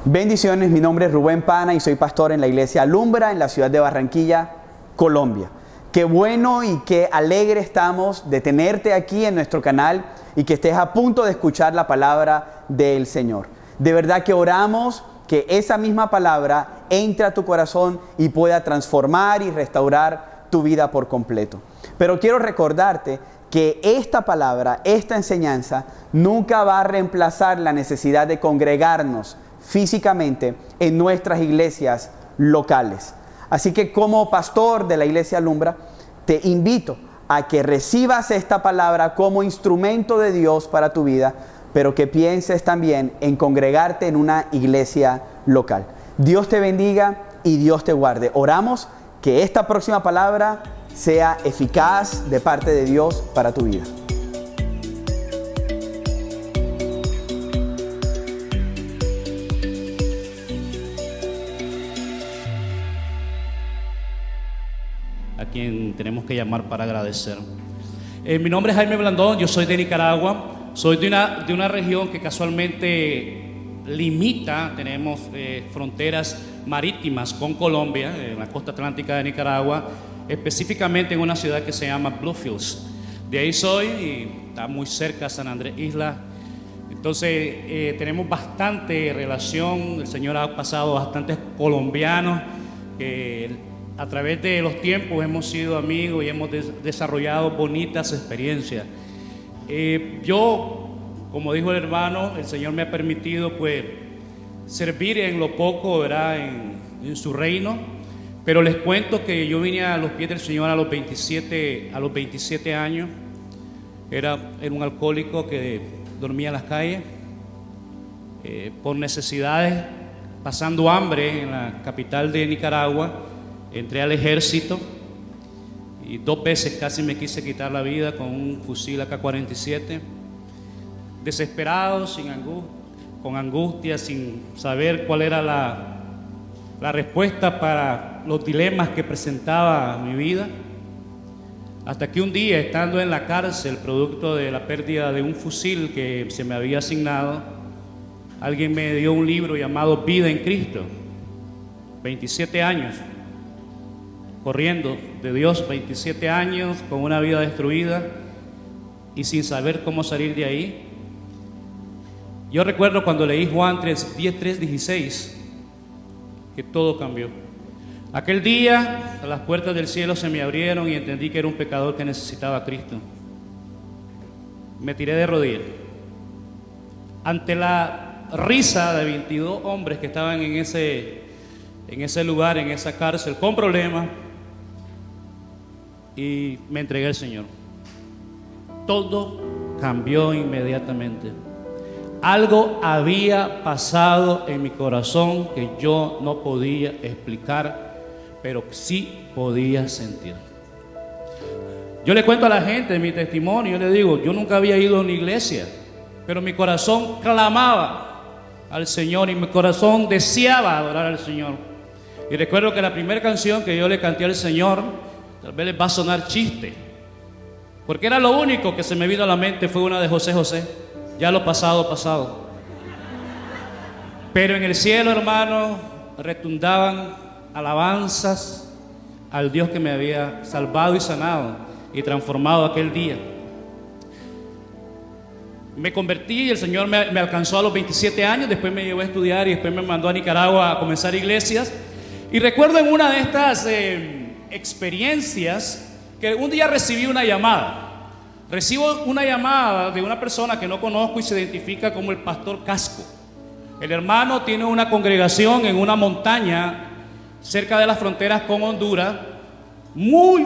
Bendiciones, mi nombre es Rubén Pana y soy pastor en la iglesia Alumbra en la ciudad de Barranquilla, Colombia. Qué bueno y qué alegre estamos de tenerte aquí en nuestro canal y que estés a punto de escuchar la palabra del Señor. De verdad que oramos que esa misma palabra entre a tu corazón y pueda transformar y restaurar tu vida por completo. Pero quiero recordarte que esta palabra, esta enseñanza, nunca va a reemplazar la necesidad de congregarnos físicamente en nuestras iglesias locales. Así que como pastor de la iglesia Alumbra, te invito a que recibas esta palabra como instrumento de Dios para tu vida, pero que pienses también en congregarte en una iglesia local. Dios te bendiga y Dios te guarde. Oramos que esta próxima palabra sea eficaz de parte de Dios para tu vida. A quien tenemos que llamar para agradecer. Mi nombre es Jaime Blandón, yo soy de Nicaragua, soy de una región que casualmente limita, tenemos fronteras marítimas con Colombia, en la costa atlántica de Nicaragua, específicamente en una ciudad que se llama Bluefields. De ahí soy y está muy cerca a San Andrés Isla. Entonces tenemos bastante relación, el Señor ha pasado bastantes colombianos que a través de los tiempos hemos sido amigos y hemos desarrollado bonitas experiencias. Yo, como dijo el hermano, el Señor me ha permitido pues servir en lo poco, ¿verdad? En su reino. Pero les cuento que yo vine a los pies del Señor a los 27 años. Era un alcohólico que dormía en las calles por necesidades, pasando hambre en la capital de Nicaragua. Entré al ejército y 2 veces casi me quise quitar la vida con un fusil AK-47. Desesperado, con angustia, sin saber cuál era la respuesta para los dilemas que presentaba mi vida. Hasta que un día, estando en la cárcel, producto de la pérdida de un fusil que se me había asignado, alguien me dio un libro llamado Vida en Cristo. 27 años. Corriendo de Dios, 27 años con una vida destruida y sin saber cómo salir de ahí. Yo recuerdo cuando leí Juan 3:16 que todo cambió. Aquel día las puertas del cielo se me abrieron y entendí que era un pecador que necesitaba a Cristo. Me tiré de rodillas ante la risa de 22 hombres que estaban en ese lugar, en esa cárcel, con problemas. Y me entregué al Señor. Todo cambió inmediatamente. Algo había pasado en mi corazón que yo no podía explicar, pero sí podía sentir. Yo le cuento a la gente mi testimonio, yo le digo, yo nunca había ido a una iglesia, pero mi corazón clamaba al Señor y mi corazón deseaba adorar al Señor. Y recuerdo que la primera canción que yo le canté al Señor, tal vez les va a sonar chiste, porque era lo único que se me vino a la mente, fue una de José José, ya lo pasado, pasado. Pero en el cielo, hermano, retumbaban alabanzas al Dios que me había salvado y sanado y transformado aquel día. Me convertí y el Señor me alcanzó a los 27 años, después me llevó a estudiar y después me mandó a Nicaragua a comenzar iglesias. Y recuerdo en una de estas experiencias que un día recibí una llamada. Recibo una llamada de una persona que no conozco y se identifica como el pastor Casco. El hermano tiene una congregación en una montaña cerca de las fronteras con Honduras, muy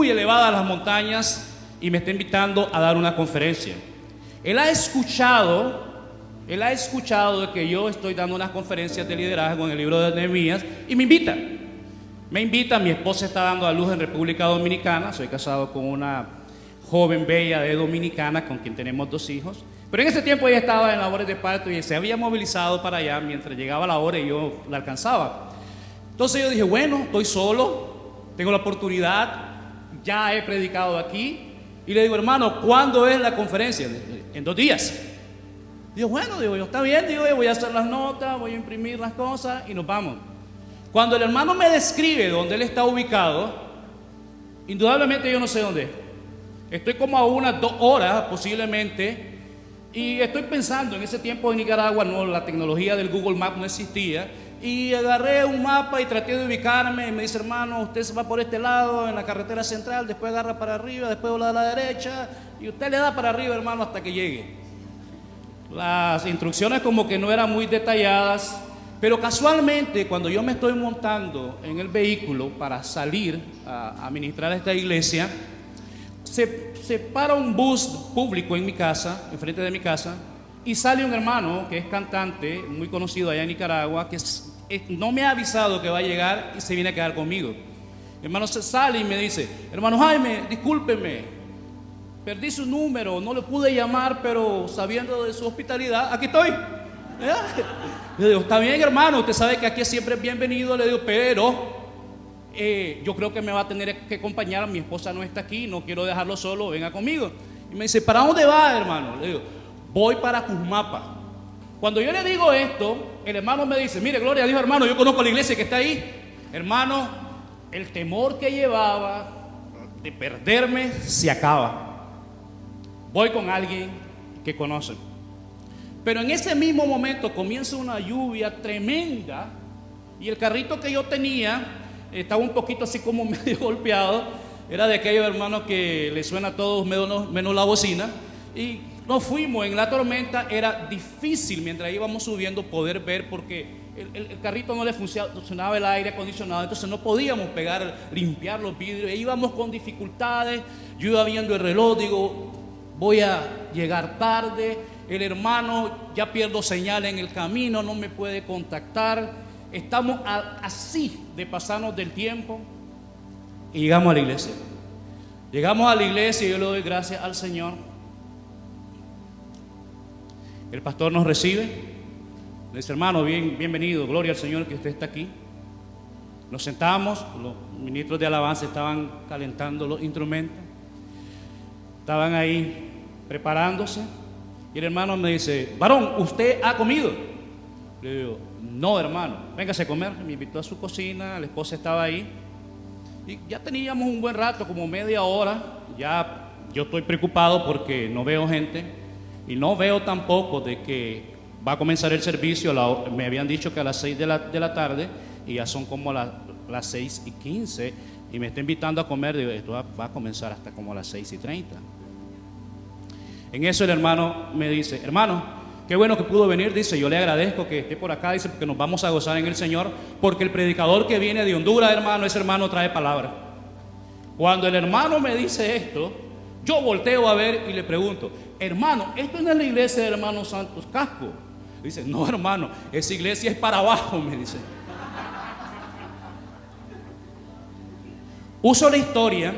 elevadas las montañas, y me está invitando a dar una conferencia. Él ha escuchado de que yo estoy dando unas conferencias de liderazgo en el libro de Nehemías y me invita. Mi esposa está dando a luz en República Dominicana, soy casado con una joven bella de Dominicana con quien tenemos 2 hijos, pero en ese tiempo ella estaba en labores de parto y se había movilizado para allá mientras llegaba la hora y yo la alcanzaba. Entonces yo dije, bueno, estoy solo, tengo la oportunidad, ya he predicado aquí, y le digo, hermano, ¿cuándo es la conferencia? En 2 días. Digo, bueno, digo yo, está bien, digo yo, voy a hacer las notas, voy a imprimir las cosas y nos vamos. Cuando el hermano me describe dónde él está ubicado, indudablemente yo no sé dónde es. Estoy como a unas 2 horas posiblemente, y estoy pensando, en ese tiempo en Nicaragua la tecnología del Google Maps no existía, y agarré un mapa y traté de ubicarme, y me dice, hermano, usted se va por este lado en la carretera central, después agarra para arriba, después dobla a la derecha, y usted le da para arriba, hermano, hasta que llegue. Las instrucciones como que no eran muy detalladas, pero casualmente cuando yo me estoy montando en el vehículo para salir a ministrar a esta iglesia, se para un bus público en mi casa, enfrente de mi casa, y sale un hermano que es cantante, muy conocido allá en Nicaragua, que no me ha avisado que va a llegar y se viene a quedar conmigo. El hermano se sale y me dice, hermano Jaime, discúlpeme, perdí su número, no le pude llamar, pero sabiendo de su hospitalidad, aquí estoy. Le digo, está bien, hermano, usted sabe que aquí siempre es bienvenido. Le digo, pero yo creo que me va a tener que acompañar, mi esposa no está aquí, no quiero dejarlo solo, venga conmigo. Y me dice, ¿para dónde va, hermano? Le digo, voy para Cusmapa. Cuando yo le digo esto, el hermano me dice, mire, gloria a Dios, hermano, yo conozco la iglesia que está ahí. Hermano, el temor que llevaba de perderme se acaba. Voy con alguien que conoce. Pero en ese mismo momento comienza una lluvia tremenda y el carrito que yo tenía estaba un poquito así como medio golpeado. Era de aquellos hermanos que le suena a todos menos la bocina. Y nos fuimos en la tormenta. Era difícil mientras íbamos subiendo poder ver, porque el carrito no le funcionaba el aire acondicionado, entonces no podíamos limpiar los vidrios. Íbamos con dificultades. Yo iba viendo el reloj, digo, voy a llegar tarde. El hermano, ya pierdo señal en el camino, no me puede contactar. Estamos así de pasarnos del tiempo. Y llegamos a la iglesia. Llegamos a la iglesia y yo le doy gracias al Señor. El pastor nos recibe. Le dice, hermano, bienvenido, gloria al Señor que usted está aquí. Nos sentamos, los ministros de alabanza estaban calentando los instrumentos. Estaban ahí preparándose. Y el hermano me dice, varón, ¿usted ha comido? Le digo, no, hermano, véngase a comer. Me invitó a su cocina, la esposa estaba ahí. Y ya teníamos un buen rato, como media hora. Ya yo estoy preocupado porque no veo gente. Y no veo tampoco de que va a comenzar el servicio. Me habían dicho que a las 6 de la tarde. Y ya son como las 6:15. Y me está invitando a comer. Digo, esto va a comenzar hasta como a las 6:30. En eso el hermano me dice, hermano, qué bueno que pudo venir. Dice, yo le agradezco que esté por acá. Dice, porque nos vamos a gozar en el Señor. Porque el predicador que viene de Honduras, hermano, ese hermano trae palabra. Cuando el hermano me dice esto, yo volteo a ver y le pregunto, hermano, ¿esto no es la iglesia del hermano Santos Casco? Dice, no, hermano, esa iglesia es para abajo, me dice. Uso la historia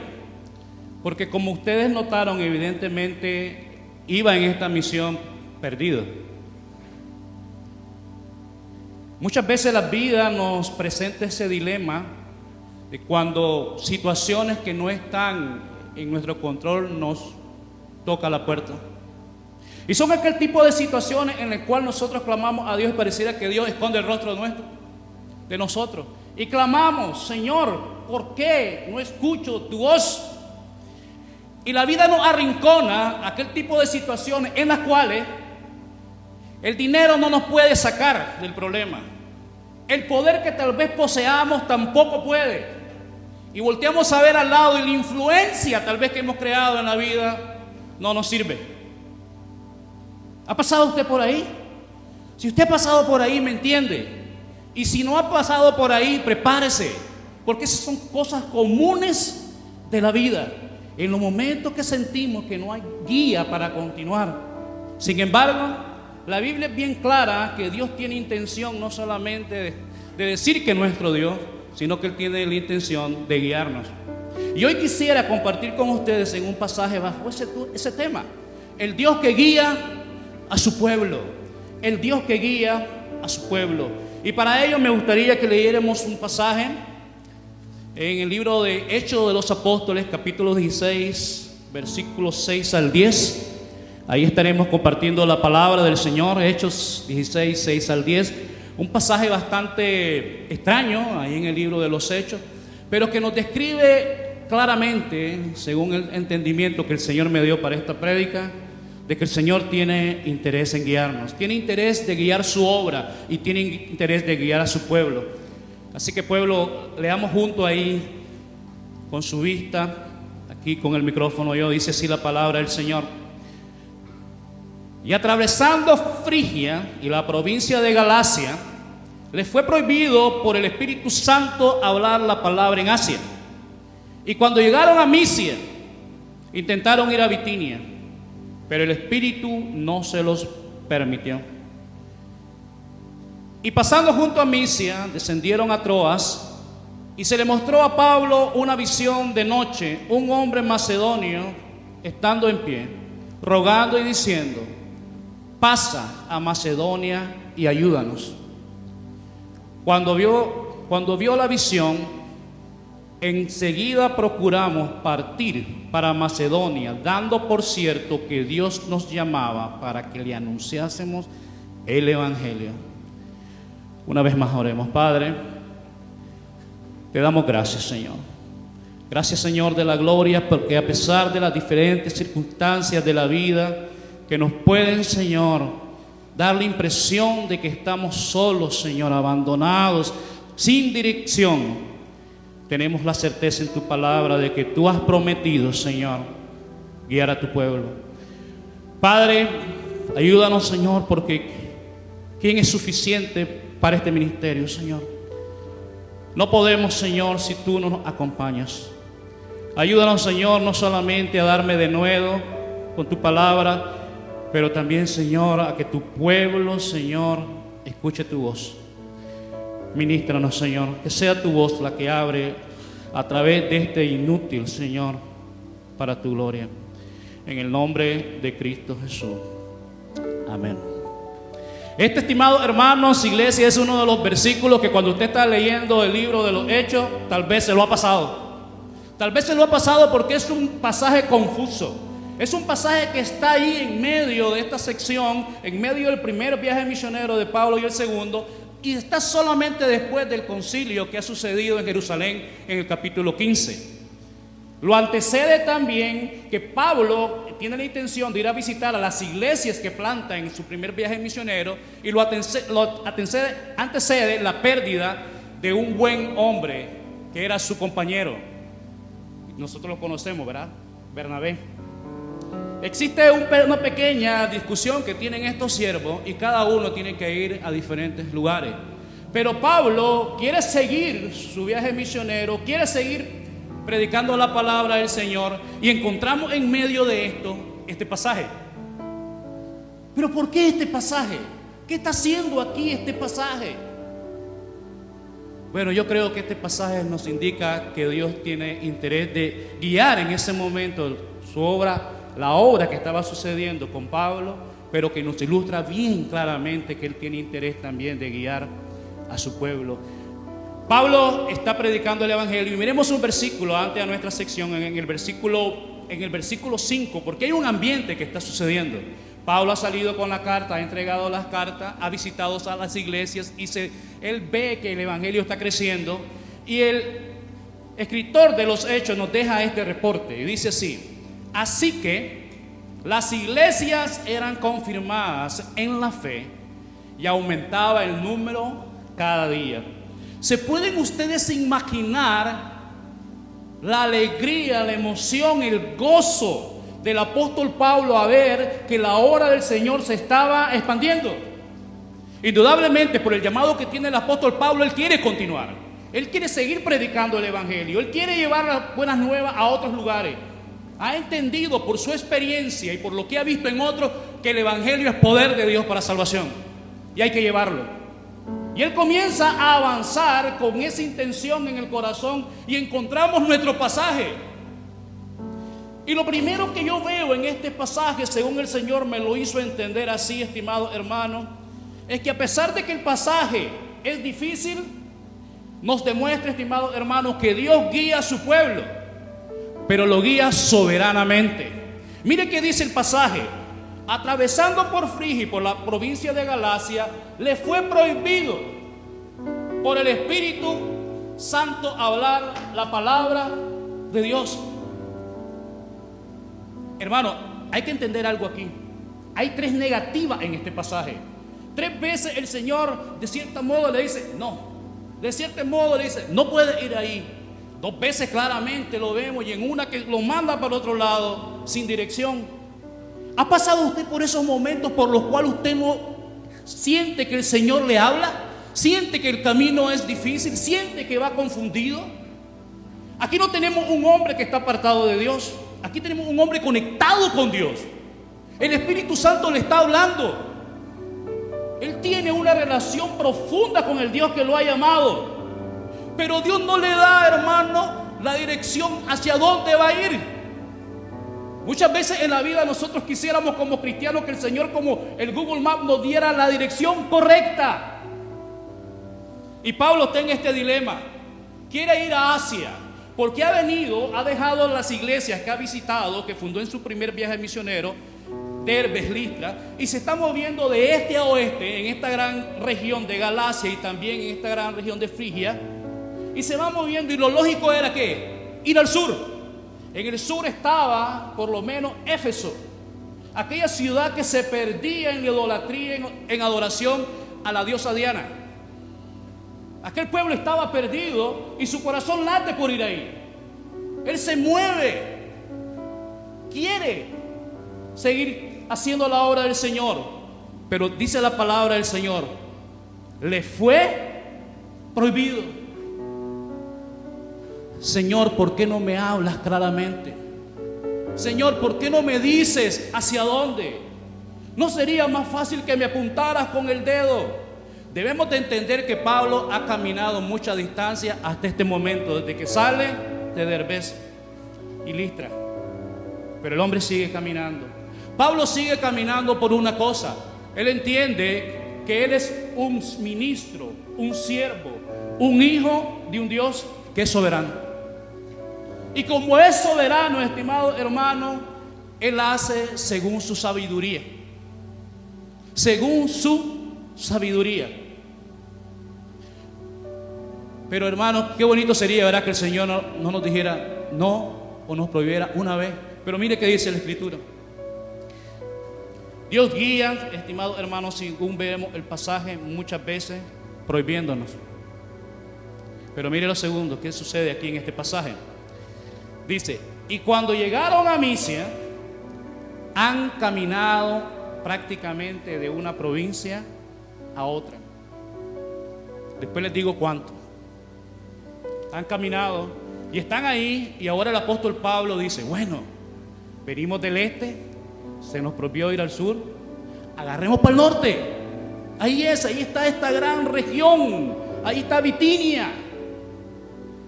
porque, como ustedes notaron, evidentemente iba en esta misión perdido. Muchas veces la vida nos presenta ese dilema de cuando situaciones que no están en nuestro control nos toca la puerta. Y son aquel tipo de situaciones en las cuales nosotros clamamos a Dios y pareciera que Dios esconde el rostro nuestro, de nosotros. Y clamamos, Señor, ¿por qué no escucho tu voz? Y la vida nos arrincona aquel tipo de situaciones en las cuales el dinero no nos puede sacar del problema. El poder que tal vez poseamos tampoco puede. Y volteamos a ver al lado y la influencia tal vez que hemos creado en la vida no nos sirve. ¿Ha pasado usted por ahí? Si usted ha pasado por ahí, me entiende. Y si no ha pasado por ahí, prepárese, porque esas son cosas comunes de la vida. En los momentos que sentimos que no hay guía para continuar. Sin embargo, la Biblia es bien clara que Dios tiene intención no solamente de decir que es nuestro Dios, sino que Él tiene la intención de guiarnos. Y hoy quisiera compartir con ustedes en un pasaje bajo ese tema. El Dios que guía a su pueblo. El Dios que guía a su pueblo. Y para ello me gustaría que leyéramos un pasaje en el libro de Hechos de los Apóstoles, capítulo 16, versículos 6 al 10. Ahí estaremos compartiendo la palabra del Señor, Hechos 16, 6 al 10. Un pasaje bastante extraño ahí en el libro de los Hechos, pero que nos describe claramente, según el entendimiento que el Señor me dio para esta prédica, de que el Señor tiene interés en guiarnos, tiene interés de guiar su obra y tiene interés de guiar a su pueblo. Así que, pueblo, leamos junto ahí con su vista, aquí con el micrófono yo, dice así la palabra del Señor. Y atravesando Frigia y la provincia de Galacia, les fue prohibido por el Espíritu Santo hablar la palabra en Asia. Y cuando llegaron a Misia, intentaron ir a Bitinia, pero el Espíritu no se los permitió. Y pasando junto a Misia, descendieron a Troas, y se le mostró a Pablo una visión de noche, un hombre macedonio estando en pie, rogando y diciendo: pasa a Macedonia y ayúdanos. Cuando vio la visión, enseguida procuramos partir para Macedonia, dando por cierto que Dios nos llamaba para que le anunciásemos el Evangelio. Una vez más oremos. Padre, te damos gracias, Señor. Gracias, Señor de la gloria, porque a pesar de las diferentes circunstancias de la vida que nos pueden, Señor, dar la impresión de que estamos solos, Señor, abandonados, sin dirección, tenemos la certeza en tu palabra de que tú has prometido, Señor, guiar a tu pueblo. Padre, ayúdanos, Señor, porque ¿quién es suficiente para este ministerio, Señor? No podemos, Señor, si tú no nos acompañas. Ayúdanos, Señor, no solamente a darme de nuevo con tu palabra, pero también, Señor, a que tu pueblo, Señor, escuche tu voz. Ministranos, Señor, que sea tu voz la que abre a través de este inútil, Señor, para tu gloria. En el nombre de Cristo Jesús. Amén. Este, estimados hermanos, iglesia, es uno de los versículos que cuando usted está leyendo el libro de los Hechos, tal vez se lo ha pasado. Tal vez se lo ha pasado porque es un pasaje confuso. Es un pasaje que está ahí en medio de esta sección, en medio del primer viaje misionero de Pablo y el segundo, y está solamente después del concilio que ha sucedido en Jerusalén en el capítulo 15. Lo antecede también que Pablo tiene la intención de ir a visitar a las iglesias que planta en su primer viaje misionero, y lo antecede la pérdida de un buen hombre que era su compañero. Nosotros lo conocemos, ¿verdad? Bernabé. Existe una pequeña discusión que tienen estos siervos y cada uno tiene que ir a diferentes lugares. Pero Pablo quiere seguir su viaje misionero, quiere seguir predicando la palabra del Señor, y encontramos en medio de esto este pasaje. ¿Pero por qué este pasaje? ¿Qué está haciendo aquí este pasaje? Bueno, yo creo que este pasaje nos indica que Dios tiene interés de guiar en ese momento su obra, la obra que estaba sucediendo con Pablo, pero que nos ilustra bien claramente que Él tiene interés también de guiar a su pueblo. Pablo está predicando el Evangelio, y miremos un versículo antes de nuestra sección, en el versículo 5, porque hay un ambiente que está sucediendo. Pablo ha salido con la carta, ha entregado las cartas, ha visitado a las iglesias, y él ve que el Evangelio está creciendo, y el escritor de los Hechos nos deja este reporte, y dice así: así que las iglesias eran confirmadas en la fe y aumentaba el número cada día. ¿Se pueden ustedes imaginar la alegría, la emoción, el gozo del apóstol Pablo a ver que la obra del Señor se estaba expandiendo? Indudablemente, por el llamado que tiene el apóstol Pablo, él quiere continuar. Él quiere seguir predicando el Evangelio. Él quiere llevar las buenas nuevas a otros lugares. Ha entendido por su experiencia y por lo que ha visto en otros que el Evangelio es poder de Dios para salvación, y hay que llevarlo. Y él comienza a avanzar con esa intención en el corazón, y encontramos nuestro pasaje. Y lo primero que yo veo en este pasaje, según el Señor me lo hizo entender así, estimado hermano, es que a pesar de que el pasaje es difícil, nos demuestra, estimado hermano, que Dios guía a su pueblo, pero lo guía soberanamente. Mire qué dice el pasaje: atravesando por Frigia y por la provincia de Galacia, le fue prohibido por el Espíritu Santo hablar la palabra de Dios. Hermano, hay que entender algo aquí. Hay 3 negativas en este pasaje. 3 veces el Señor de cierto modo le dice no, de cierto modo le dice no puede ir ahí. 2 veces claramente lo vemos, y en una que lo manda para el otro lado sin dirección. ¿Ha pasado usted por esos momentos por los cuales usted no siente que el Señor le habla? ¿Siente que el camino es difícil? ¿Siente que va confundido? Aquí no tenemos un hombre que está apartado de Dios. Aquí tenemos un hombre conectado con Dios. El Espíritu Santo le está hablando. Él tiene una relación profunda con el Dios que lo ha llamado. Pero Dios no le da, hermano, la dirección hacia dónde va a ir. Muchas veces en la vida nosotros quisiéramos como cristianos que el Señor, como el Google Maps, nos diera la dirección correcta. Y Pablo está en este dilema. Quiere ir a Asia porque ha venido, ha dejado las iglesias que ha visitado, que fundó en su primer viaje misionero, Derbe, Listra, y se está moviendo de este a oeste en esta gran región de Galacia y también en esta gran región de Frigia. Y se va moviendo, y lo lógico era ¿qué? Ir al sur. En el sur estaba por lo menos Éfeso, aquella ciudad que se perdía en idolatría, en adoración a la diosa Diana. Aquel pueblo estaba perdido y su corazón late por ir ahí. Él se mueve, quiere seguir haciendo la obra del Señor, pero dice la palabra del Señor, le fue prohibido. Señor, ¿por qué no me hablas claramente? Señor, ¿por qué no me dices hacia dónde? ¿No sería más fácil que me apuntaras con el dedo? Debemos de entender que Pablo ha caminado mucha distancia hasta este momento, desde que sale de Derbe y Listra. Pero el hombre sigue caminando. Pablo sigue caminando por una cosa. Él entiende que él es un ministro, un siervo, un hijo de un Dios que es soberano. Y como es soberano, estimado hermano, él hace según su sabiduría. Según su sabiduría. Pero hermano, qué bonito sería, ¿verdad?, que el Señor no nos dijera no o nos prohibiera una vez. Pero mire qué dice la Escritura. Dios guía, estimado hermano, según vemos el pasaje, muchas veces prohibiéndonos. Pero mire lo segundo, ¿qué sucede aquí en este pasaje? Dice, y cuando llegaron a Misia, han caminado prácticamente de una provincia a otra. Después les digo cuánto. Han caminado y están ahí, y ahora el apóstol Pablo dice, bueno, venimos del este, se nos prohibió ir al sur, agarremos para el norte. Ahí está esta gran región, ahí está Bitinia,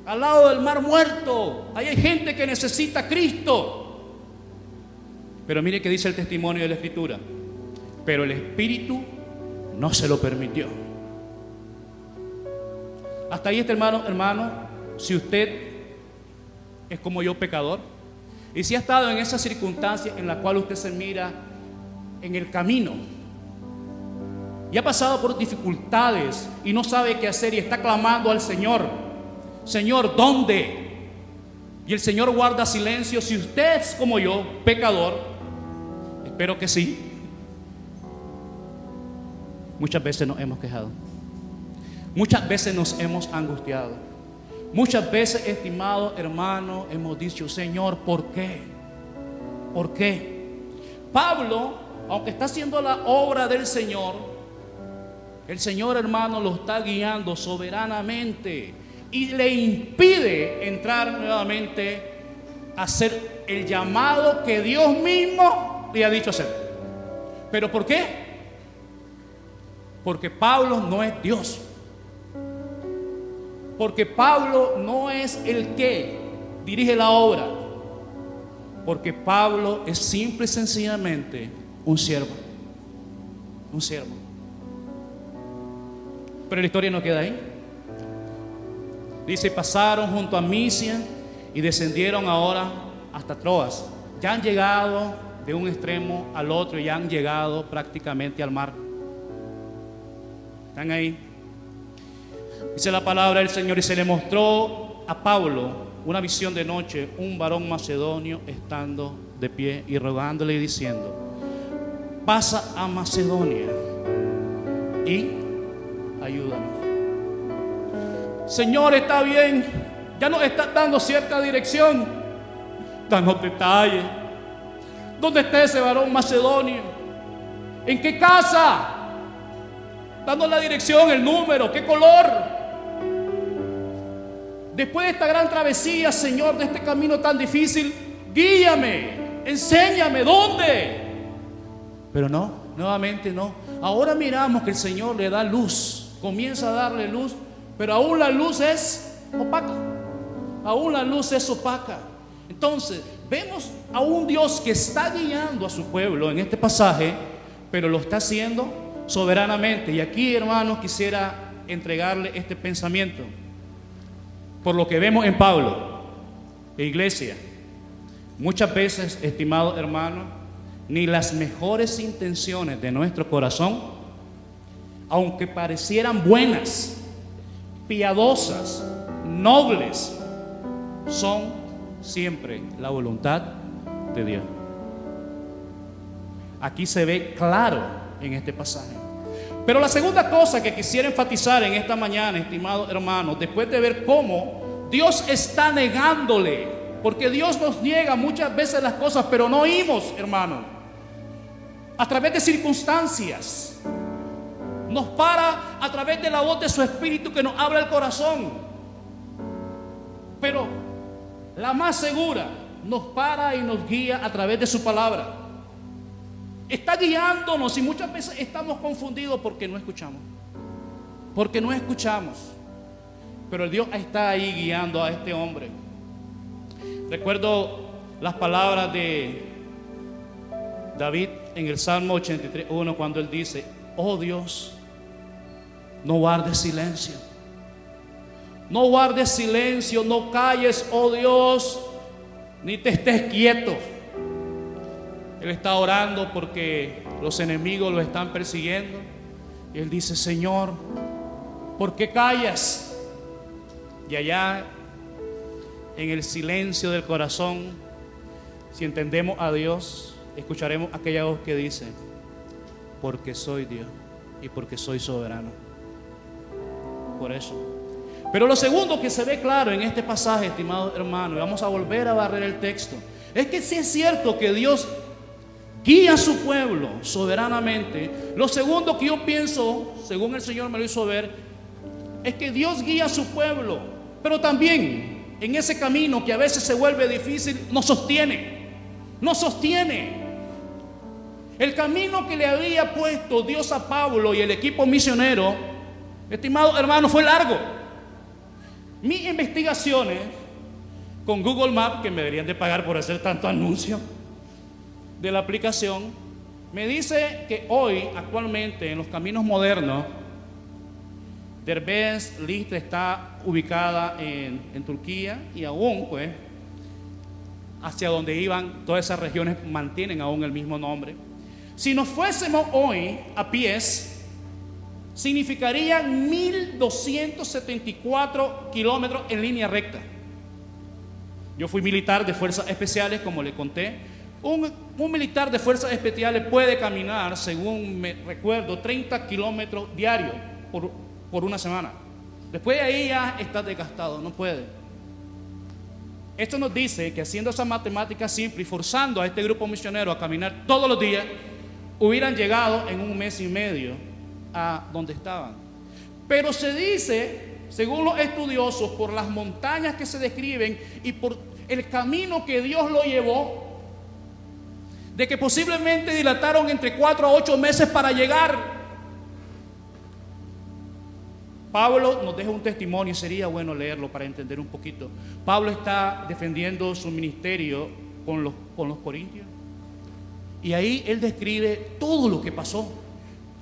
al lado del Mar Muerto. Ahí hay gente que necesita a Cristo. Pero mire que dice el testimonio de la Escritura, pero el Espíritu no se lo permitió. Hasta ahí está, hermano, si usted es como yo, pecador, y si ha estado en esa circunstancia en la cual usted se mira en el camino y ha pasado por dificultades y no sabe qué hacer y está clamando al Señor, Señor, ¿dónde? Y el Señor guarda silencio. Si usted es como yo, pecador, espero que sí, muchas veces nos hemos quejado, muchas veces nos hemos angustiado. Muchas veces, estimado hermano, hemos dicho, Señor, ¿por qué? ¿Por qué? Pablo, aunque está haciendo la obra del Señor, el Señor, hermano, lo está guiando soberanamente y le impide entrar nuevamente a hacer el llamado que Dios mismo le ha dicho hacer. ¿Pero por qué? Porque Pablo no es Dios. Porque Pablo no es el que dirige la obra. Porque Pablo es simple y sencillamente un siervo. Un siervo. Pero la historia no queda ahí. Dice, pasaron junto a Misia y descendieron ahora hasta Troas. Ya han llegado de un extremo al otro y han llegado prácticamente al mar. ¿Están ahí? Dice la palabra del Señor: y se le mostró a Pablo una visión de noche, un varón macedonio estando de pie y rogándole y diciendo: pasa a Macedonia y ayúdanos. Señor, está bien, ya nos está dando cierta dirección, danos detalles. ¿Dónde está ese varón macedonio? ¿En qué casa? Danos la dirección, el número, qué color. Después de esta gran travesía, Señor, de este camino tan difícil, guíame, enséñame dónde. Pero no, nuevamente no. Ahora miramos que el Señor le da luz, comienza a darle luz, pero aún la luz es opaca. Aún la luz es opaca. Entonces, vemos a un Dios que está guiando a su pueblo en este pasaje, pero lo está haciendo soberanamente. Y aquí, hermanos, quisiera entregarle este pensamiento. Por lo que vemos en Pablo, iglesia, muchas veces, estimado hermano, ni las mejores intenciones de nuestro corazón, aunque parecieran buenas, piadosas, nobles, son siempre la voluntad de Dios. Aquí se ve claro en este pasaje. Pero la segunda cosa que quisiera enfatizar en esta mañana, estimados hermanos, después de ver cómo Dios está negándole, porque Dios nos niega muchas veces las cosas, pero no oímos, hermanos, a través de circunstancias, nos para a través de la voz de su Espíritu que nos habla el corazón, pero la más segura nos para y nos guía a través de su palabra. Está guiándonos y muchas veces estamos confundidos porque no escuchamos. Porque no escuchamos. Pero el Dios está ahí guiando a este hombre. Recuerdo las palabras de David en el Salmo 83:1 cuando él dice: oh Dios, no guardes silencio. No guardes silencio, no calles, oh Dios, ni te estés quieto. Él está orando porque los enemigos lo están persiguiendo. Y él dice: Señor, ¿por qué callas? Y allá, en el silencio del corazón, si entendemos a Dios, escucharemos aquella voz que dice: porque soy Dios y porque soy soberano. Por eso. Pero lo segundo que se ve claro en este pasaje, estimados hermanos, y vamos a volver a barrer el texto, es que sí es cierto que Dios guía a su pueblo soberanamente. Lo segundo que yo pienso, según el Señor me lo hizo ver, es que Dios guía a su pueblo, pero también en ese camino que a veces se vuelve difícil, nos sostiene. Nos sostiene. El camino que le había puesto Dios a Pablo y el equipo misionero, estimados hermanos, fue largo. Mis investigaciones con Google Maps, que me deberían de pagar por hacer tanto anuncio de la aplicación, me dice que hoy, actualmente, en los caminos modernos, Derbez, Listra está ubicada en Turquía, y aún, pues, hacia donde iban todas esas regiones mantienen aún el mismo nombre. Si nos fuésemos hoy a pies, significarían 1274 kilómetros en línea recta. Yo fui militar de fuerzas especiales, como le conté. Un militar de fuerzas especiales puede caminar, según me recuerdo, 30 kilómetros diarios por una semana. Después de ahí ya está desgastado, no puede. Esto nos dice que haciendo esa matemática simple y forzando a este grupo misionero a caminar todos los días, hubieran llegado en un mes y medio a donde estaban. Pero se dice, según los estudiosos, por las montañas que se describen y por el camino que Dios lo llevó, de que posiblemente dilataron entre 4 a 8 meses para llegar. Pablo nos deja un testimonio, sería bueno leerlo para entender un poquito. Pablo está defendiendo su ministerio con los corintios, y ahí él describe todo lo que pasó,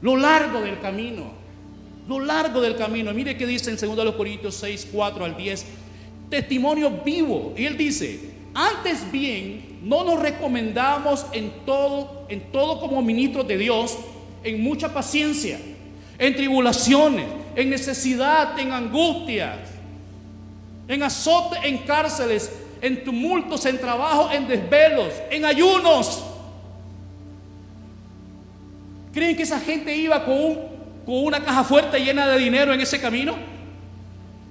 lo largo del camino, lo largo del camino. Mire qué dice en 2 Corintios 6, 4 al 10, testimonio vivo. Y él dice: antes bien, no nos recomendamos en todo como ministros de Dios, en mucha paciencia, en tribulaciones, en necesidad, en angustias, en azote, en cárceles, en tumultos, en trabajo, en desvelos, en ayunos. ¿Creen que esa gente iba con una caja fuerte llena de dinero en ese camino?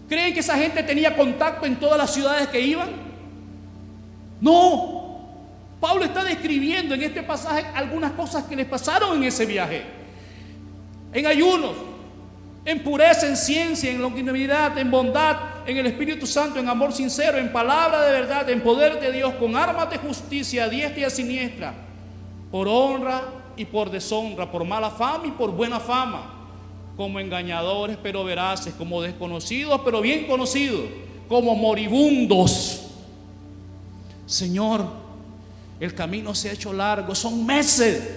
¿Creen que esa gente tenía contacto en todas las ciudades que iban? No. Pablo está describiendo en este pasaje algunas cosas que les pasaron en ese viaje. En ayunos, en pureza, en ciencia, en longanimidad, en bondad, en el Espíritu Santo, en amor sincero, en palabra de verdad, en poder de Dios, con armas de justicia a diestra y a siniestra, por honra y por deshonra, por mala fama y por buena fama, como engañadores pero veraces, como desconocidos pero bien conocidos, como moribundos. Señor, el camino se ha hecho largo, son meses,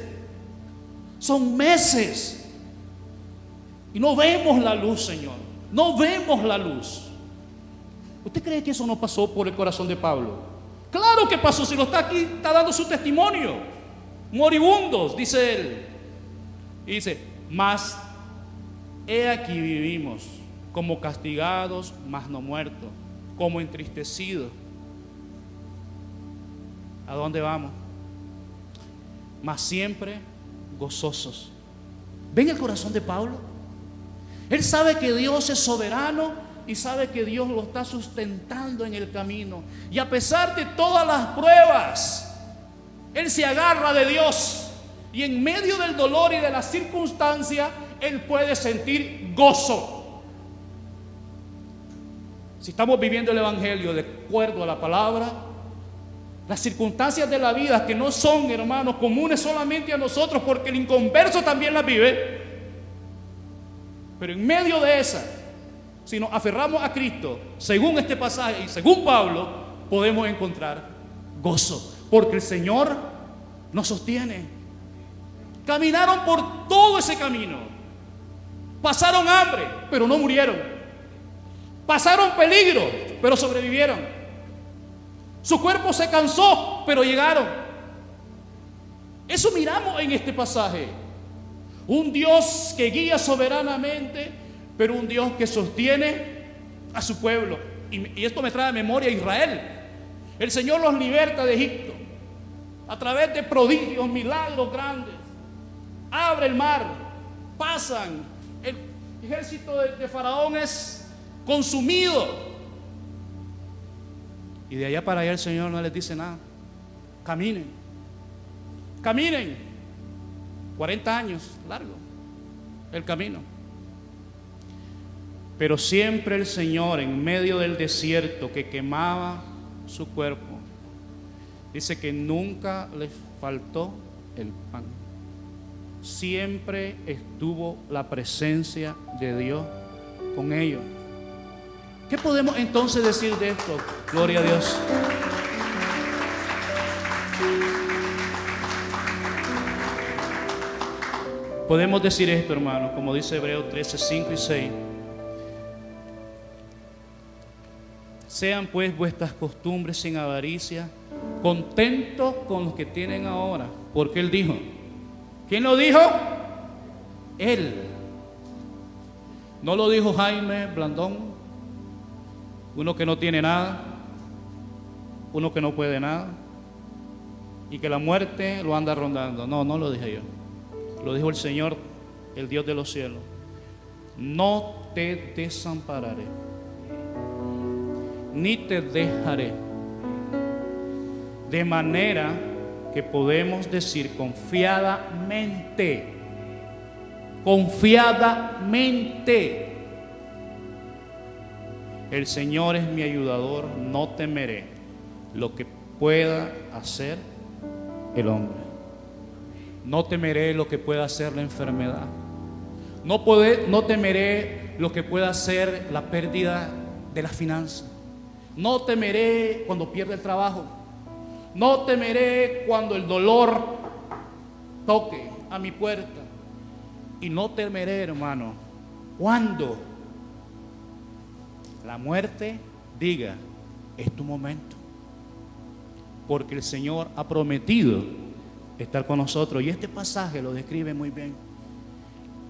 y no vemos la luz, Señor, no vemos la luz. ¿Usted cree que eso no pasó por el corazón de Pablo? Claro que pasó, si lo está aquí, está dando su testimonio. Moribundos, dice él. Y dice, mas he aquí vivimos como castigados, mas no muertos, como entristecidos. ¿A dónde vamos? Mas siempre gozosos. ¿Ven el corazón de Pablo? Él sabe que Dios es soberano y sabe que Dios lo está sustentando en el camino. Y a pesar de todas las pruebas, él se agarra de Dios. Y en medio del dolor y de la circunstancia, él puede sentir gozo. Si estamos viviendo el Evangelio de acuerdo a la palabra, las circunstancias de la vida que no son, hermanos, comunes solamente a nosotros, porque el inconverso también las vive. Pero en medio de esas, si nos aferramos a Cristo, según este pasaje y según Pablo, podemos encontrar gozo, porque el Señor nos sostiene. Caminaron por todo ese camino, pasaron hambre, pero no murieron, pasaron peligro, pero sobrevivieron. Su cuerpo se cansó, pero llegaron. Eso miramos en este pasaje. Un Dios que guía soberanamente, pero un Dios que sostiene a su pueblo. Y esto me trae a memoria a Israel. El Señor los liberta de Egipto a través de prodigios, milagros grandes. Abre el mar, pasan. El ejército de Faraón es consumido. Y de allá para allá el Señor no les dice nada. Caminen. 40 años, largo el camino. Pero siempre el Señor, en medio del desierto que quemaba su cuerpo, dice que nunca les faltó el pan. Siempre estuvo la presencia de Dios con ellos. ¿Qué podemos entonces decir de esto? Gloria a Dios. Podemos decir esto, hermanos, como dice Hebreos 13, 5 y 6. Sean pues vuestras costumbres sin avaricia, contentos con los que tienen ahora. Porque Él dijo. ¿Quién lo dijo? Él. No lo dijo Jaime Blandón, uno que no tiene nada, uno que no puede nada y que la muerte lo anda rondando. No, no lo dije yo. Lo dijo el Señor, el Dios de los cielos. No te desampararé, ni te dejaré. De manera que podemos decir confiadamente, el Señor es mi ayudador, no temeré lo que pueda hacer el hombre. No temeré lo que pueda hacer la enfermedad. No temeré lo que pueda hacer la pérdida de las finanzas. No temeré cuando pierda el trabajo. No temeré cuando el dolor toque a mi puerta. Y no temeré, hermano, cuando la muerte diga, es tu momento. porque el Señor ha prometido estar con nosotros. Y este pasaje lo describe muy bien.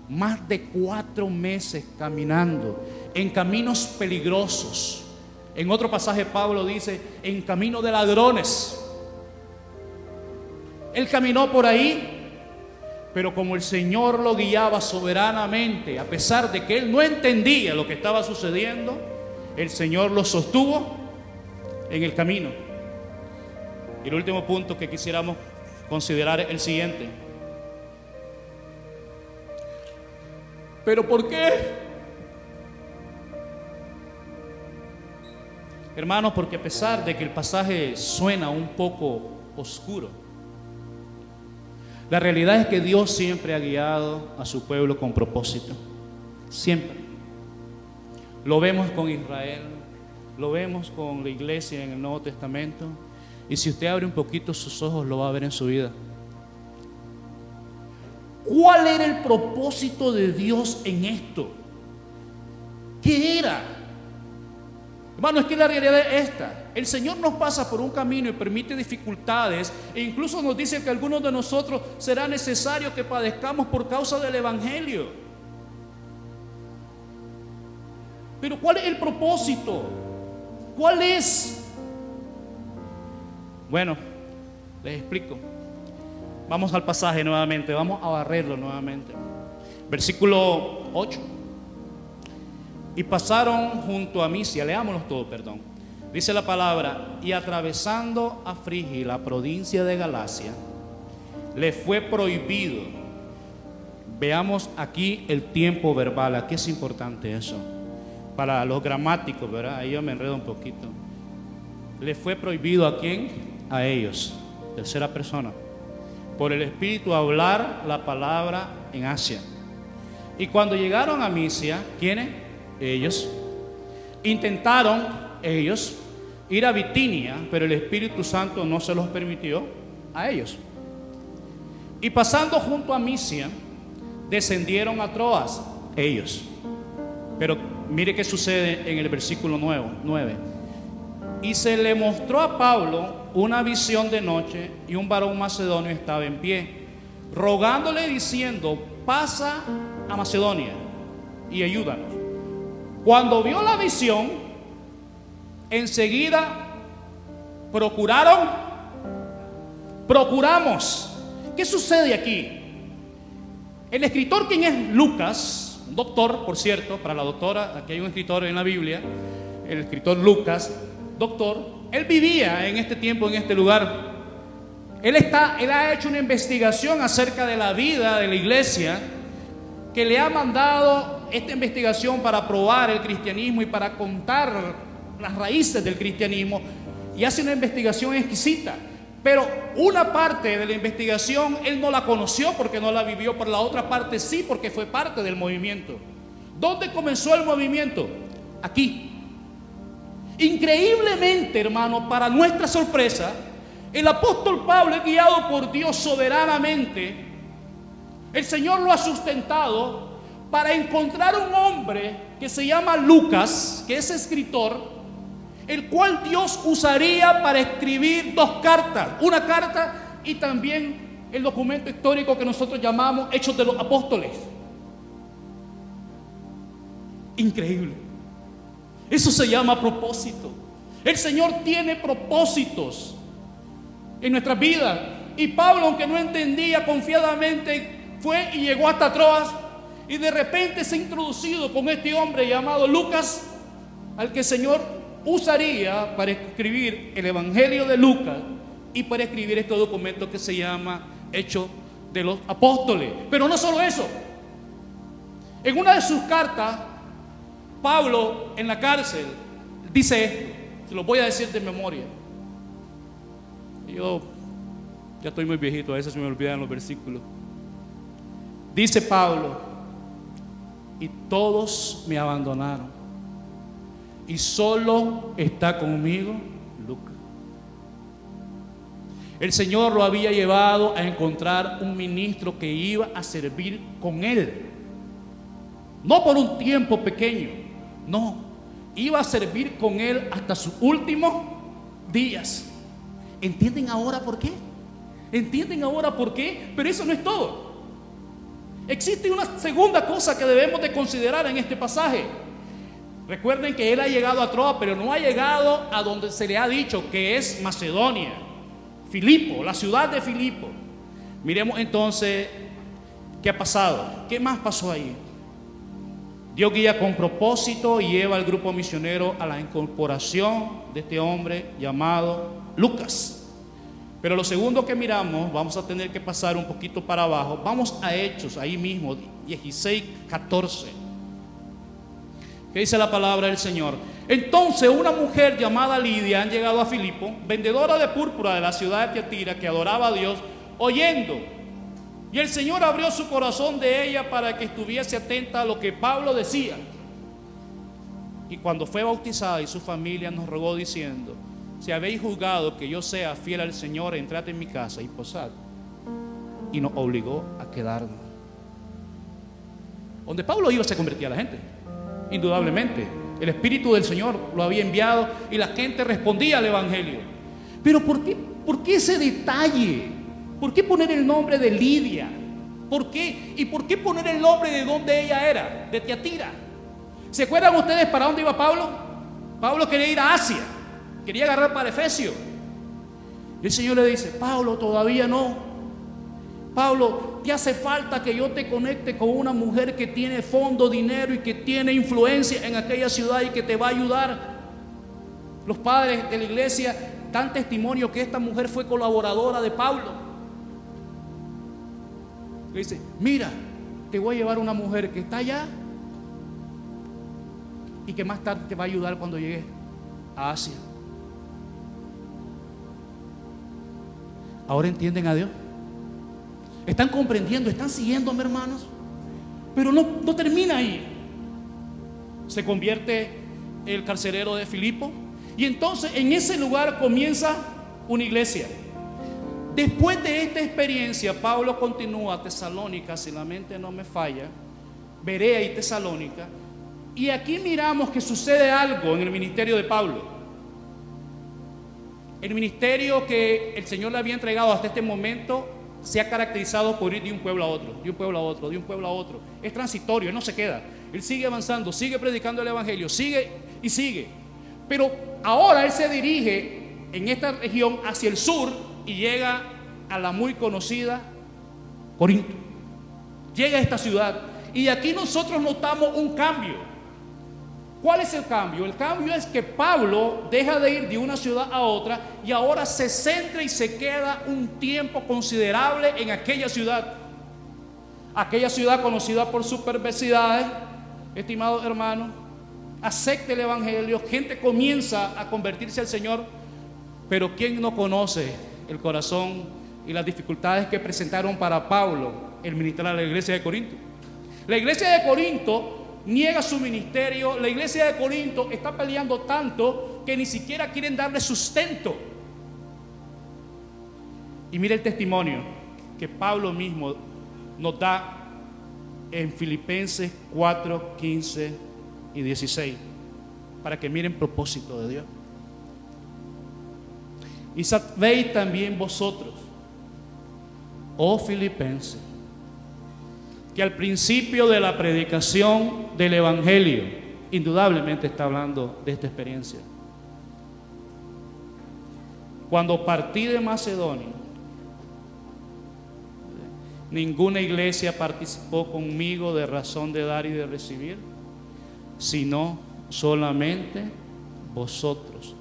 Más de 4 meses caminando en caminos peligrosos. En otro pasaje Pablo dice, en camino de ladrones. Él caminó por ahí, pero como el Señor lo guiaba soberanamente, a pesar de que él no entendía lo que estaba sucediendo, el Señor lo sostuvo en el camino. Y el último punto que quisiéramos considerar es el siguiente. ¿Pero por qué? Hermanos, porque a pesar de que el pasaje suena un poco oscuro, la realidad es que Dios siempre ha guiado a su pueblo con propósito. Siempre. Lo vemos con Israel, lo vemos con la iglesia en el Nuevo Testamento. Y si usted abre un poquito sus ojos, lo va a ver en su vida. ¿Cuál era el propósito de Dios en esto? ¿Qué era? Hermano, es que la realidad es esta. El Señor nos pasa por un camino y permite dificultades, e incluso nos dice que algunos de nosotros será necesario que padezcamos por causa del Evangelio. Pero ¿cuál es el propósito? ¿Cuál es? Bueno, les explico. Vamos al pasaje nuevamente, vamos a barrerlo nuevamente. Versículo 8. Y pasaron junto a Misia, leámoslo todo, perdón. Dice la palabra, y atravesando a Frigia, la provincia de Galacia, le fue prohibido. Veamos aquí el tiempo verbal, aquí es importante eso. Para los gramáticos, ¿verdad? Ahí yo me enredo un poquito. Le fue prohibido ¿a quién? A ellos, tercera persona, por el Espíritu hablar la palabra en Asia. Y cuando llegaron a Misia, ¿quiénes? Ellos. Intentaron ellos ir a Bitinia, pero el Espíritu Santo no se los permitió a ellos. Y pasando junto a Misia, descendieron a Troas, ellos. Pero mire qué sucede en el versículo 9. Y se le mostró a Pablo una visión de noche, y un varón macedonio estaba en pie, rogándole diciendo, pasa a Macedonia y ayúdanos. Cuando vio la visión, enseguida procuramos. ¿Qué sucede aquí? El escritor, quien es Lucas, un doctor, por cierto, para la doctora, aquí hay un escritor en la Biblia, el escritor Lucas, doctor, él vivía en este tiempo, en este lugar. Él ha hecho una investigación acerca de la vida de la iglesia, que le ha mandado esta investigación para probar el cristianismo y para contar las raíces del cristianismo, y hace una investigación exquisita. Pero una parte de la investigación él no la conoció porque no la vivió, por la otra parte sí, porque fue parte del movimiento. ¿Dónde comenzó el movimiento? Aquí. Increíblemente, hermano, para nuestra sorpresa, el apóstol Pablo es guiado por Dios soberanamente. El Señor lo ha sustentado para encontrar un hombre que se llama Lucas, que es escritor, el cual Dios usaría para escribir 2 cartas, una carta y también el documento histórico que nosotros llamamos Hechos de los Apóstoles. Increíble. Eso se llama propósito. El Señor tiene propósitos en nuestras vidas. Y Pablo, aunque no entendía, confiadamente fue y llegó hasta Troas, y de repente se ha introducido con este hombre llamado Lucas, al que el Señor usaría para escribir el Evangelio de Lucas y para escribir este documento que se llama Hechos de los Apóstoles. Pero no solo eso. En una de sus cartas, Pablo en la cárcel dice esto, se lo voy a decir de memoria. Yo ya estoy muy viejito, a veces se me olvidan los versículos. Dice Pablo, y todos me abandonaron, y solo está conmigo Lucas. El Señor lo había llevado a encontrar un ministro que iba a servir con él, no por un tiempo pequeño, no, iba a servir con él hasta sus últimos días. ¿Entienden ahora por qué? ¿Entienden ahora por qué? Pero eso no es todo. Existe una segunda cosa que debemos de considerar en este pasaje. Recuerden que él ha llegado a Troas, pero no ha llegado a donde se le ha dicho, que es Macedonia, Filipo, la ciudad de Filipo. Miremos entonces qué ha pasado. ¿Qué más pasó ahí? Dios guía con propósito y lleva al grupo misionero a la incorporación de este hombre llamado Lucas. Pero lo segundo que miramos, vamos a tener que pasar un poquito para abajo. Vamos a Hechos, ahí mismo, 16, 14. ¿Qué dice la palabra del Señor? Entonces una mujer llamada Lidia han llegado a Filipo, vendedora de púrpura de la ciudad de Tiatira, que adoraba a Dios, oyendo. Y el Señor abrió su corazón de ella para que estuviese atenta a lo que Pablo decía. Y cuando fue bautizada y su familia nos rogó diciendo: si habéis juzgado que yo sea fiel al Señor, entrad en mi casa y posad. Y nos obligó a quedarnos. Donde Pablo iba se convertía la gente, indudablemente. El Espíritu del Señor lo había enviado y la gente respondía al Evangelio. Pero ¿por qué ese detalle? ¿Por qué poner el nombre de Lidia? ¿Por qué? ¿Y por qué poner el nombre de donde ella era? De Tiatira. ¿Se acuerdan ustedes para dónde iba Pablo? Pablo quería ir a Asia, quería agarrar para Efesio. Y el Señor le dice: Pablo, todavía no. Pablo, te hace falta que yo te conecte con una mujer que tiene fondo, dinero y que tiene influencia en aquella ciudad y que te va a ayudar. Los padres de la iglesia dan testimonio que esta mujer fue colaboradora de Pablo. Le dice: mira, te voy a llevar una mujer que está allá y que más tarde te va a ayudar cuando llegues a Asia. ¿Ahora entienden a Dios? ¿Están comprendiendo? ¿Están siguiéndome, hermanos? Pero no termina ahí. Se convierte el carcelero de Filipo y entonces en ese lugar comienza una iglesia. Después de esta experiencia, Pablo continúa a Tesalónica, si la mente no me falla, Berea y Tesalónica, y aquí miramos que sucede algo en el ministerio de Pablo. El ministerio que el Señor le había entregado hasta este momento se ha caracterizado por ir de un pueblo a otro, de un pueblo a otro, de un pueblo a otro. Es transitorio, él no se queda. Él sigue avanzando, sigue predicando el evangelio, sigue y sigue. Pero ahora él se dirige en esta región hacia el sur y llega a la muy conocida Corinto. Llega a esta ciudad y aquí nosotros notamos un cambio. ¿Cuál es el cambio? El cambio es que Pablo deja de ir de una ciudad a otra y ahora se centra y se queda un tiempo considerable en aquella ciudad. Aquella ciudad conocida por sus perversidades, estimados hermanos. Acepta el evangelio, gente comienza a convertirse al Señor, pero ¿quién no conoce el corazón y las dificultades que presentaron para Pablo el ministrar a la iglesia de Corinto? La iglesia de Corinto niega su ministerio. La iglesia de Corinto está peleando tanto que ni siquiera quieren darle sustento. Y mire el testimonio que Pablo mismo nos da en Filipenses 4, 15 y 16, para que miren propósito de Dios. Y sabéis también vosotros, oh Filipenses, que al principio de la predicación del evangelio, indudablemente está hablando de esta experiencia, cuando partí de Macedonia, ninguna iglesia participó conmigo de razón de dar y de recibir, sino solamente vosotros.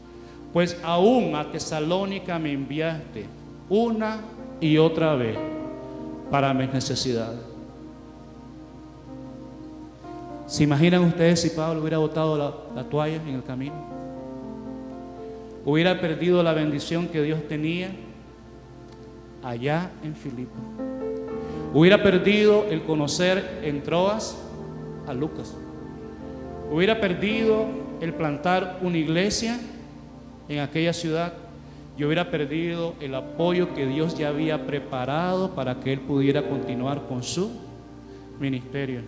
Pues aún a Tesalónica me enviaste una y otra vez para mis necesidades. ¿Se imaginan ustedes si Pablo hubiera botado la toalla en el camino? Hubiera perdido la bendición que Dios tenía allá en Filipo. Hubiera perdido el conocer en Troas a Lucas. Hubiera perdido el plantar una iglesia en aquella ciudad y hubiera perdido el apoyo que Dios ya había preparado para que él pudiera continuar con su ministerio.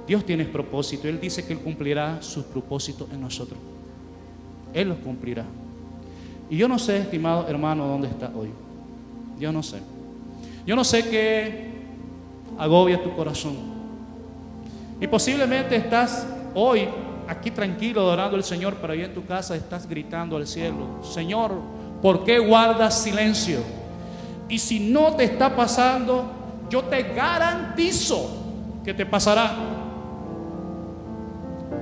Dios tiene propósito. Él dice que Él cumplirá sus propósitos en nosotros. Él los cumplirá. Y yo no sé, estimado hermano, dónde está hoy. Yo no sé. Yo no sé qué agobia tu corazón. Y posiblemente estás hoy aquí tranquilo adorando al Señor, pero ahí en tu casa estás gritando al cielo: Señor, ¿por qué guardas silencio? Y si no te está pasando, yo te garantizo que te pasará.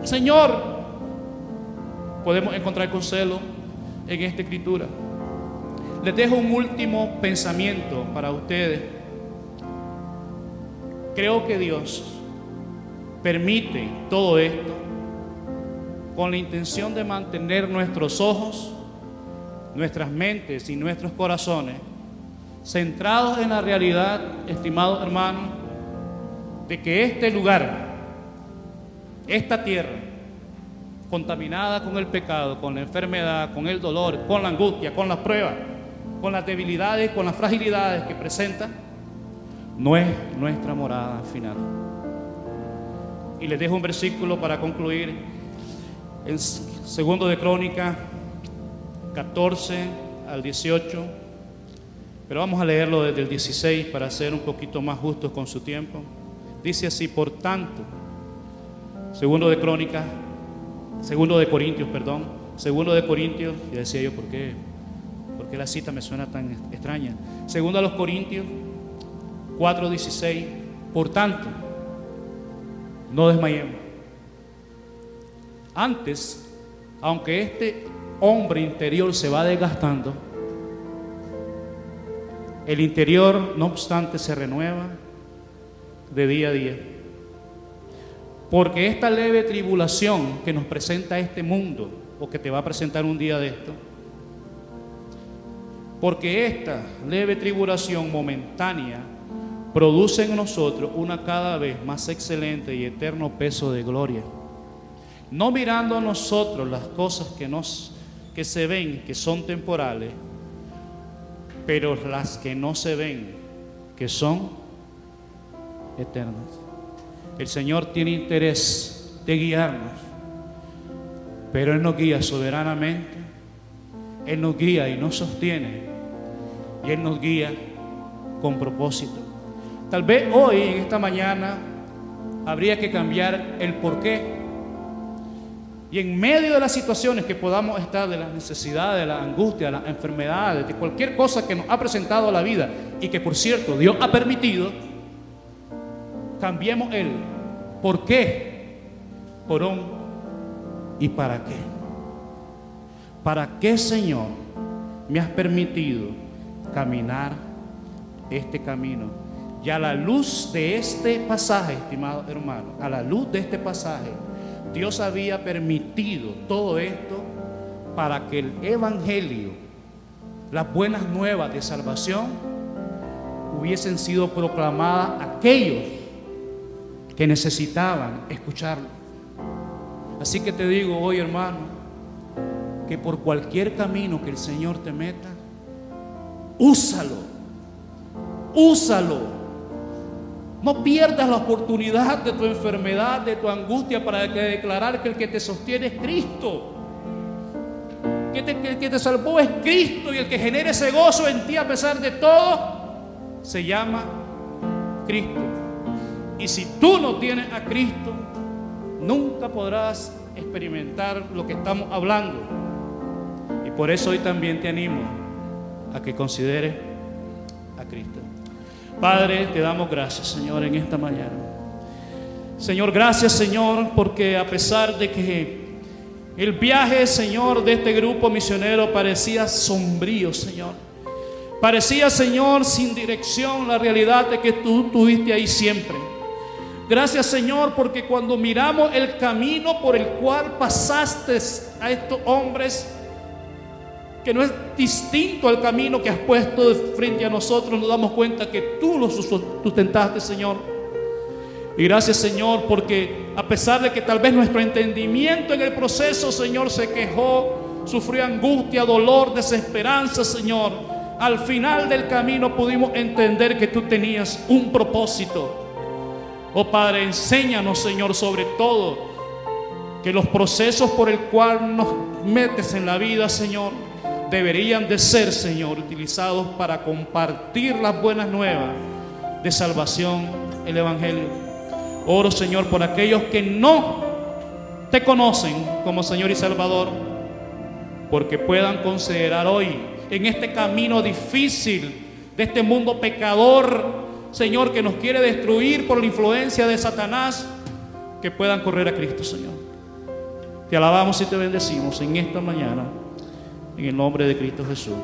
Señor, podemos encontrar consuelo en esta escritura. Les dejo un último pensamiento para ustedes. Creo que Dios permite todo esto con la intención de mantener nuestros ojos, nuestras mentes y nuestros corazones centrados en la realidad, estimados hermanos, de que este lugar, esta tierra, contaminada con el pecado, con la enfermedad, con el dolor, con la angustia, con las pruebas, con las debilidades, con las fragilidades que presenta, no es nuestra morada final. Y les dejo un versículo para concluir en 2 de Crónicas 14 al 18, pero vamos a leerlo desde el 16 para ser un poquito más justos con su tiempo. Dice así: por tanto, 2 de Corintios, y decía yo, ¿por qué la cita me suena tan extraña? 2 Corintios 4:16, por tanto, no desmayemos. Antes, aunque este hombre interior se va desgastando, el interior, no obstante, se renueva de día a día. Porque esta leve tribulación que nos presenta este mundo, o que te va a presentar un día de esto, porque esta leve tribulación momentánea produce en nosotros una cada vez más excelente y eterno peso de gloria, no mirando a nosotros las cosas que se ven, que son temporales, pero las que no se ven, que son eternas. El Señor tiene interés de guiarnos, pero Él nos guía soberanamente. Él nos guía y nos sostiene, y Él nos guía con propósito. Tal vez hoy, en esta mañana, habría que cambiar el porqué. Y en medio de las situaciones que podamos estar, de las necesidades, de la angustia, de las enfermedades, de cualquier cosa que nos ha presentado la vida, y que por cierto Dios ha permitido, cambiemos el por qué por un y para qué. ¿Para qué, Señor, me has permitido caminar este camino? Y a la luz de este pasaje, estimado hermano, a la luz de este pasaje, Dios había permitido todo esto para que el evangelio, las buenas nuevas de salvación, hubiesen sido proclamadas a aquellos que necesitaban escucharlo. Así que te digo hoy, hermano, que por cualquier camino que el Señor te meta, úsalo. No pierdas la oportunidad de tu enfermedad, de tu angustia, para declarar que el que te sostiene es Cristo, que te salvó es Cristo, y el que genera ese gozo en ti a pesar de todo se llama Cristo. Y si tú no tienes a Cristo, nunca podrás experimentar lo que estamos hablando. Y por eso hoy también te animo a que consideres a Cristo. Padre, te damos gracias, Señor, en esta mañana. Señor, gracias, Señor, porque a pesar de que el viaje, Señor, de este grupo misionero parecía sombrío, Señor, parecía, Señor, sin dirección, la realidad de que tú estuviste ahí siempre. Gracias, Señor, porque cuando miramos el camino por el cual pasaste a estos hombres, que no es distinto al camino que has puesto de frente a nosotros, nos damos cuenta que tú los sustentaste, Señor. Y gracias, Señor, porque a pesar de que tal vez nuestro entendimiento en el proceso, Señor, se quejó, sufrió angustia, dolor, desesperanza, Señor, al final del camino pudimos entender que tú tenías un propósito. Oh Padre, enséñanos, Señor, sobre todo, que los procesos por el cual nos metes en la vida, Señor, deberían de ser, Señor, utilizados para compartir las buenas nuevas de salvación, el Evangelio. Oro, Señor, por aquellos que no te conocen como Señor y Salvador, porque puedan considerar hoy, en este camino difícil de este mundo pecador, Señor, que nos quiere destruir por la influencia de Satanás, que puedan correr a Cristo, Señor. Te alabamos y te bendecimos en esta mañana, en el nombre de Cristo Jesús.